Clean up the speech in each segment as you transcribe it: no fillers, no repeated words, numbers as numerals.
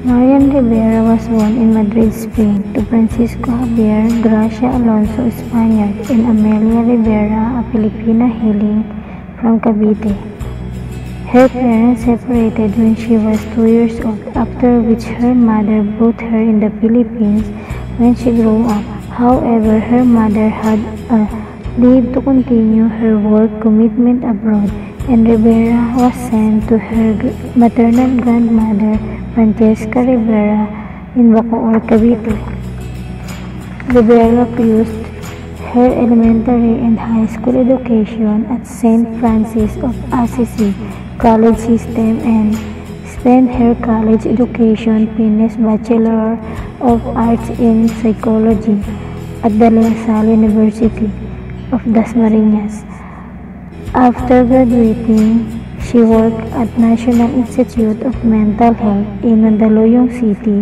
Marian Rivera was born in Madrid, Spain, to Francisco Javier Gracia Alonso, Spaniard, and Amelia Rivera, a Filipina hailing from Cavite. Her parents separated when she was 2 years old, after which her mother brought her in the Philippines when she grew up. However, her mother had a leave to continue her work commitment abroad, and Rivera was sent to her maternal grandmother, Francesca Rivera, in Bacoor, Cavite. Rivera used her elementary and high school education at St. Francis of Assisi College System and spent her college education finished Bachelor of Arts in Psychology at the La Salle University of Dasmariñas. After graduating, she worked at National Institute of Mental Health in Mandaluyong City,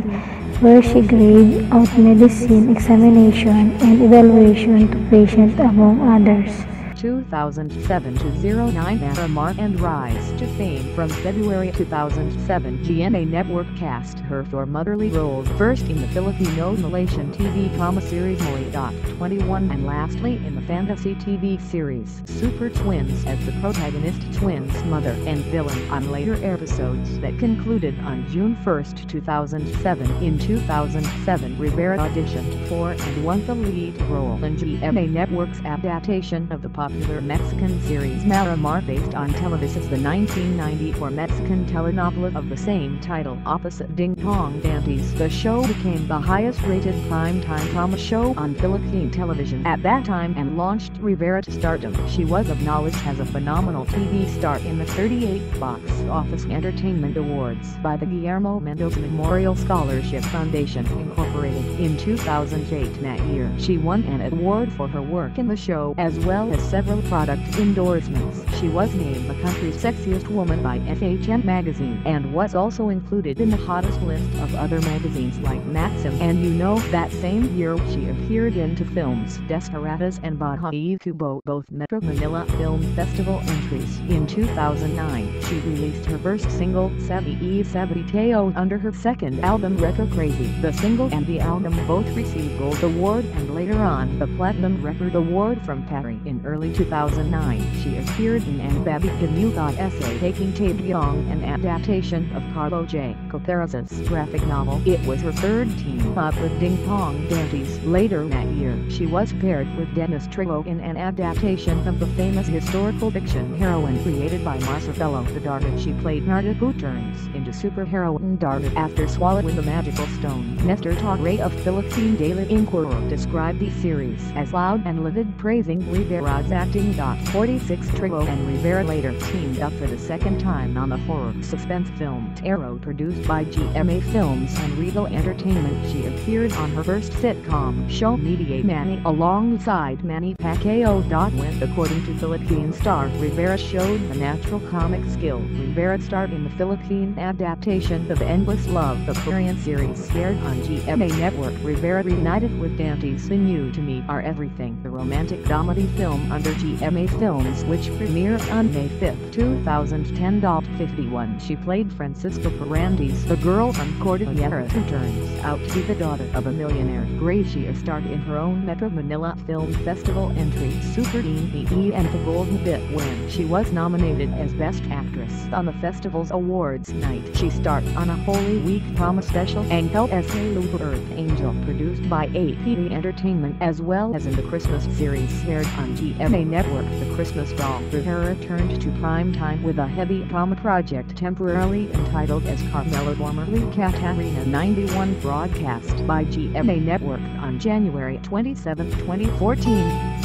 where she graded out medicine examination and evaluation to patients, among others. 2007 to 09 Marian rise to fame from February 2007 GMA Network cast her for motherly roles, first in the Filipino Malaysian TV drama series Muli. 21 and lastly in the fantasy TV series Super Twins as the protagonist twins mother and villain on later episodes that concluded on June 1, 2007. In 2007 Rivera auditioned for and won the lead role in GMA Network's adaptation of the popular Mexican series Marimar, based on Televisa's the 1994 Mexican telenovela of the same title. Opposite Ding Dong Dantes, the show became the highest-rated primetime drama show on Philippine television at that time and launched Rivera to stardom. She was acknowledged as a phenomenal TV star in the 38th Box Office Entertainment Awards by the Guillermo Mendoza Memorial Scholarship Foundation, Incorporated. In 2008 that year, she won an award for her work in the show, as well as several product endorsements. She was named the country's sexiest woman by FHM magazine and was also included in the hottest list of other magazines like Maxim. And you know, that same year she appeared into films Desperadas and Baja y Cubo, both Metro Manila Film Festival entries. In 2009, she released her first single, Sabi y Sabriteo, under her second album Retro Crazy. The single and the album both received Gold Award and later on the Platinum Record Award from Patri. In early 2009, she appeared in An Baby Can You God Essay, taking Taeyong, an adaptation of Carlo J. Coteraz's graphic novel. It was her third team-up with Ding Dong Dantes. Later that year, she was paired with Dennis Trillo in an adaptation of the famous historical fiction heroine created by Marcelo the Darvid. She played Narda, who turns into superheroine Darvid after swallowing the magical stone. Nestor Torre of Philippine Daily Inquirer described the series as loud and livid, praising Rivera's acting. 46 Trillo and Rivera later teamed up for the second time on the horror suspense film Tarot, produced by GMA Films and Regal Entertainment. She appeared on her first sitcom show Media Manny alongside Manny Pacquiao. When, according to Philippine Star, Rivera showed a natural comic skill. Rivera starred in the Philippine adaptation of Endless Love, the Korean series aired on GMA Network. Rivera reunited with Dantes in You to Me Are Everything, the romantic comedy film under GMA Films, which premiered on May 5, 2010. 51. She played Francisco Parandes, the girl from Cordillera who turns out to be the daughter of a millionaire. Gracie starred in her own Metro Manila Film Festival entry Super Teen and the Golden Bit when she was nominated as Best Actress on the festival's awards night. She starred on a Holy Week drama special Angel S.A. Lupa Earth Angel, produced by APD Entertainment, as well as in the Christmas series aired on GMA Network, The Christmas Doll. Rivera returned to prime time with a heavy drama project temporarily entitled as Carmela, formerly Katarina 91, broadcast by GMA Network on January 27, 2014,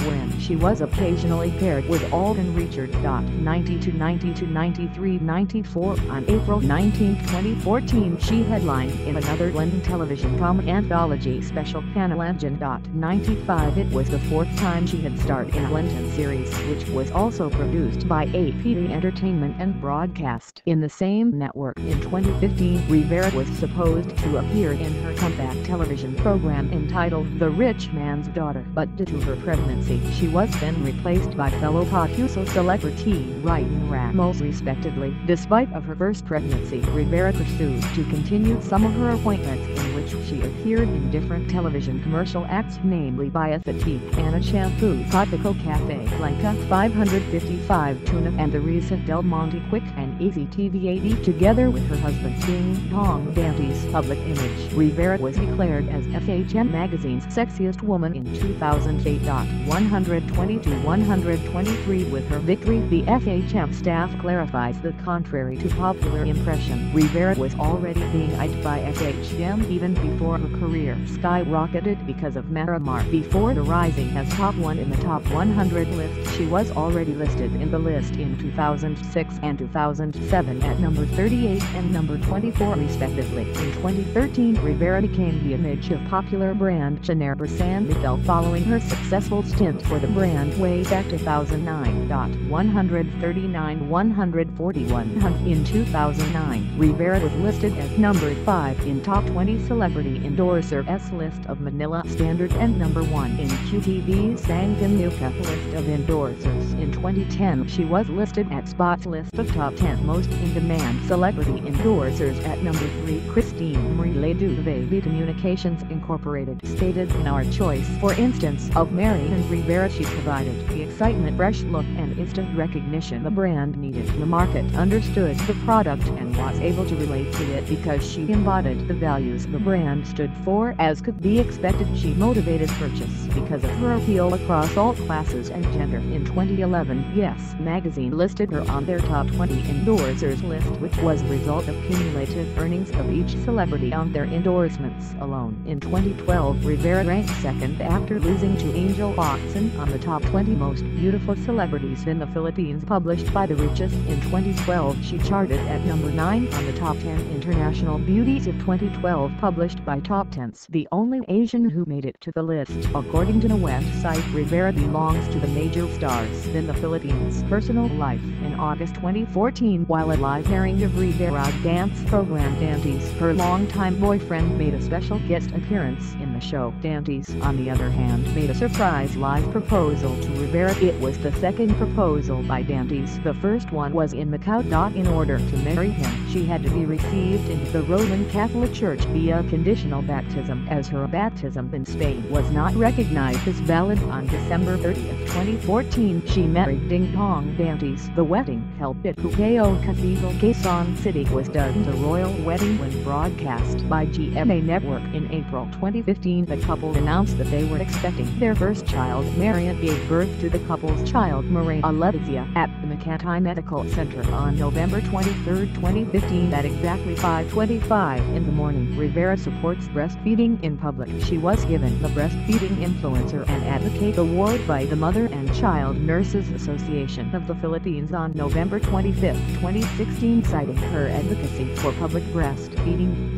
when she was occasionally paired with Alden Richard. 92, 92, 93, 94. On April 19, 2014, she headlined in another London television drama anthology special Panalangan. 95. It was the fourth time she had starred in a London television series, which was also produced by APD Entertainment and broadcast in the same network. In 2015, Rivera was supposed to appear in her comeback television program entitled The Rich Man's Daughter, but due to her pregnancy, she was then replaced by fellow Pacuso celebrity Ryan Ramos respectively. Despite of her first pregnancy, Rivera pursued to continue some of her appointments in which she appeared in different television commercial acts, namely BIOGRAPhy, Anna Shampoo, Cotico Cafe, Blanca 555 Tuna, and the recent Del Monte Quick and Easy TV 80. Together with her husband Ding Dong Dandy's public image, Rivera was declared as FHM magazine's sexiest woman in 2008. 120-123 With her victory, the FHM staff clarifies the contrary to popular impression. Rivera was already being eyed by FHM even before her career skyrocketed because of Miramar. Before the rising as top 1 in the top 100 list, she was already listed in the list in 2006 and 2007 at number 38 and number 24 respectively. In 2013, Rivera became the image of popular brand Chanel San Miguel following her successful stint for the brand way back 2009. 139-141 In 2009, Rivera was listed as number 5 in top 20 celebrity endorsers list of Manila Standard and number 1 in QTV's Sangkamuka list of endorsers. In 2010, she was listed at Spot's list of top 10 most in-demand celebrity endorsers at number 3. Christine Marie Duve Communications Incorporated stated, "In our choice, for instance, of Marian Rivera, she provided the excitement, fresh look, and instant recognition the brand needed. The market understood the product and was able to relate to it because she embodied the values the brand stood for. As could be expected, she motivated purchase because of her appeal across all classes and gender." In 2011, Yes Magazine listed her on their top 20 endorsers list, which was a result of cumulative earnings of each celebrity on their endorsements alone. In 2012, Rivera ranked second after losing to Angel Locsin on the top 20 most beautiful celebrities in the Philippines published by The Richest. In 2012, she charted at number 9 on the top 10 international beauties of 2012 published by Top Tens, the only Asian who made it to the list. According to the website, Rivera belongs to the major stars in the Philippines' personal life. In August 2014, while a live airing of Rivera's dance program Dantes, her longtime boyfriend made a special guest appearance in the show. Dantes, on the other hand, made a surprise live proposal to Rivera. It was the second proposal by Dantes. The first one was in Macau. In order to marry him, she had to be received into the Roman Catholic Church via conditional baptism, as her baptism in Spain was not recognized as valid. On December 30, 2014, she married Ding Dong Dantes. The wedding, held at Pucao Cathedral, Quezon City, was dubbed the Royal Wedding when broadcast by GMA Network. In April 2015, the couple announced that they were expecting their first child. Marian gave birth to the couple's child, Maria Letizia, at the Makati Medical Center on November 23, 2015 at exactly 5:25 in the morning. Rivera supports breastfeeding in public. She was given the Breastfeeding Influencer and Advocate Award by the Mother and Child Nurses Association of the Philippines on November 25, 2016, citing her advocacy for public breastfeeding.